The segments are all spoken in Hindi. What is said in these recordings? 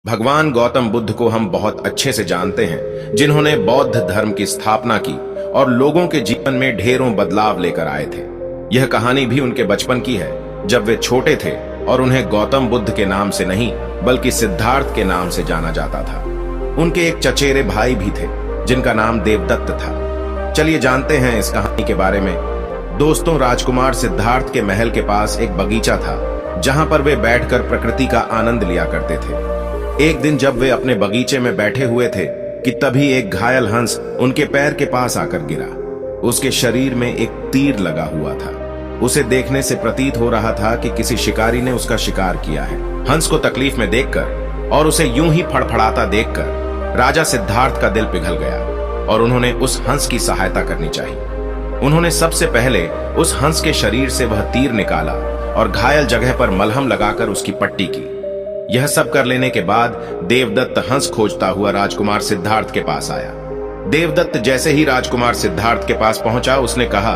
भगवान गौतम बुद्ध को हम बहुत अच्छे से जानते हैं, जिन्होंने बौद्ध धर्म की स्थापना की और लोगों के जीवन में ढेरों बदलाव लेकर आए थे। यह कहानी भी उनके बचपन की है, जब वे छोटे थे और उन्हें गौतम बुद्ध के नाम से नहीं बल्कि सिद्धार्थ के नाम से जाना जाता था। उनके एक चचेरे भाई भी थे जिनका नाम देवदत्त था। चलिए जानते हैं इस कहानी के बारे में। दोस्तों, राजकुमार सिद्धार्थ के महल के पास एक बगीचा था जहां पर वे बैठकर प्रकृति का आनंद लिया करते थे। एक दिन जब वे अपने बगीचे में बैठे हुए थे कि तभी एक घायल हंस उनके पैर के पास आकर गिरा। उसके शरीर में एक तीर लगा हुआ था। उसे देखने से प्रतीत हो रहा था कि किसी शिकारी ने उसका शिकार किया है। हंस को तकलीफ में देखकर और उसे यूं ही फड़फड़ाता देखकर राजा सिद्धार्थ का दिल पिघल गया और उन्होंने उस हंस की सहायता करनी चाहिए। उन्होंने सबसे पहले उस हंस के शरीर से वह तीर निकाला और घायल जगह पर मलहम लगाकर उसकी पट्टी की। यह सब कर लेने के बाद देवदत्त हंस खोजता हुआ राजकुमार सिद्धार्थ के पास आया। देवदत्त जैसे ही राजकुमार सिद्धार्थ के पास पहुंचा, उसने कहा,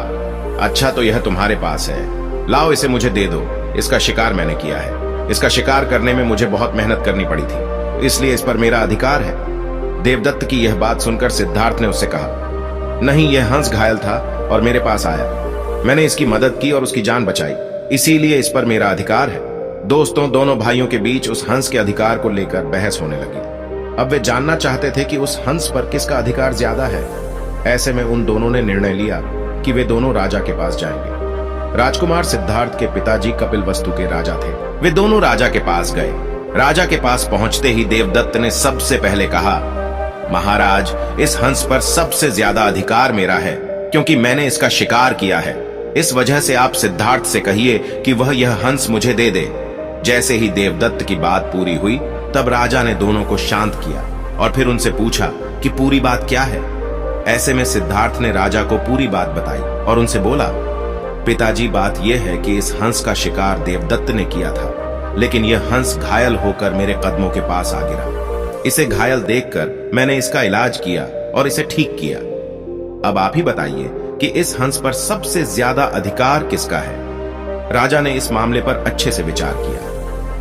अच्छा तो यह तुम्हारे पास है, लाओ इसे मुझे दे दो। इसका शिकार मैंने किया है। इसका शिकार करने में मुझे बहुत मेहनत करनी पड़ी थी, इसलिए इस पर मेरा अधिकार है। देवदत्त की यह बात सुनकर सिद्धार्थ ने उससे कहा, नहीं, यह हंस घायल था और मेरे पास आया। मैंने इसकी मदद की और उसकी जान बचाई, इसीलिए इस पर मेरा अधिकार है। दोस्तों, दोनों भाइयों के बीच उस हंस के अधिकार को लेकर बहस होने लगी। अब वे जानना चाहते थे कि उस हंस पर किसका अधिकार ज्यादा है। ऐसे में उन दोनों ने निर्णय लिया कि वे दोनों राजा के पास जाएंगे। राजकुमार सिद्धार्थ के पिताजी कपिलवस्तु के राजा थे। वे दोनों राजा के पास गए। राजा के पास पहुंचते ही देवदत्त ने सबसे पहले कहा, महाराज, इस हंस पर सबसे ज्यादा अधिकार मेरा है, क्योंकि मैंने इसका शिकार किया है। इस वजह से आप सिद्धार्थ से कहिए कि वह यह हंस मुझे दे दे। जैसे ही देवदत्त की बात पूरी हुई, तब राजा ने दोनों को शांत किया और फिर उनसे पूछा कि पूरी बात क्या है। ऐसे में सिद्धार्थ ने राजा को पूरी बात बताई और उनसे बोला, पिताजी, बात यह है कि इस हंस का शिकार देवदत्त ने किया था, लेकिन यह हंस घायल होकर मेरे कदमों के पास आ गिरा। इसे घायल देखकर मैंने इसका इलाज किया और इसे ठीक किया। अब आप ही बताइए कि इस हंस पर सबसे ज्यादा अधिकार किसका है। राजा ने इस मामले पर अच्छे से विचार किया।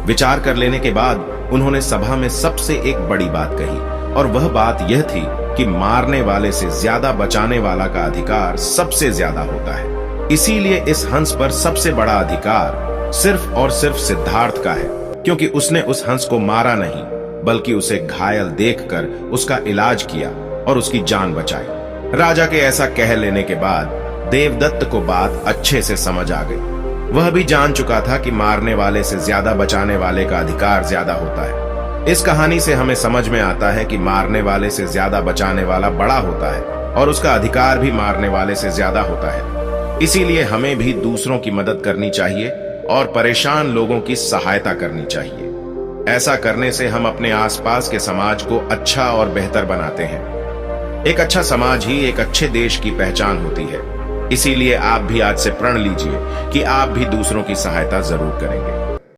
विचार कर लेने के बाद उन्होंने सभा में सबसे एक बड़ी बात कही, और वह बात यह थी कि मारने वाले से ज्यादा बचाने वाला का अधिकार सबसे ज्यादा होता है। इसीलिए इस हंस पर सबसे बड़ा अधिकार सिर्फ और सिर्फ सिद्धार्थ का है, क्योंकि उसने उस हंस को मारा नहीं, बल्कि उसे घायल देखकर उसका इलाज किया और उसकी जान बचाई। राजा के ऐसा कह लेने के बाद देवदत्त को बात अच्छे से समझ आ गई। वह भी जान चुका था कि मारने वाले से ज्यादा बचाने वाले का अधिकार ज्यादा होता है। इस कहानी से हमें समझ में आता है कि मारने वाले से ज्यादा बचाने वाला बड़ा होता है और उसका अधिकार भी मारने वाले से ज्यादा होता है। इसीलिए हमें भी दूसरों की मदद करनी चाहिए और परेशान लोगों की सहायता करनी चाहिए। ऐसा करने से हम अपने आसपास के समाज को अच्छा और बेहतर बनाते हैं। एक अच्छा समाज ही एक अच्छे देश की पहचान होती है। इसीलिए आप भी आज से प्रण लीजिए कि आप भी दूसरों की सहायता जरूर करेंगे।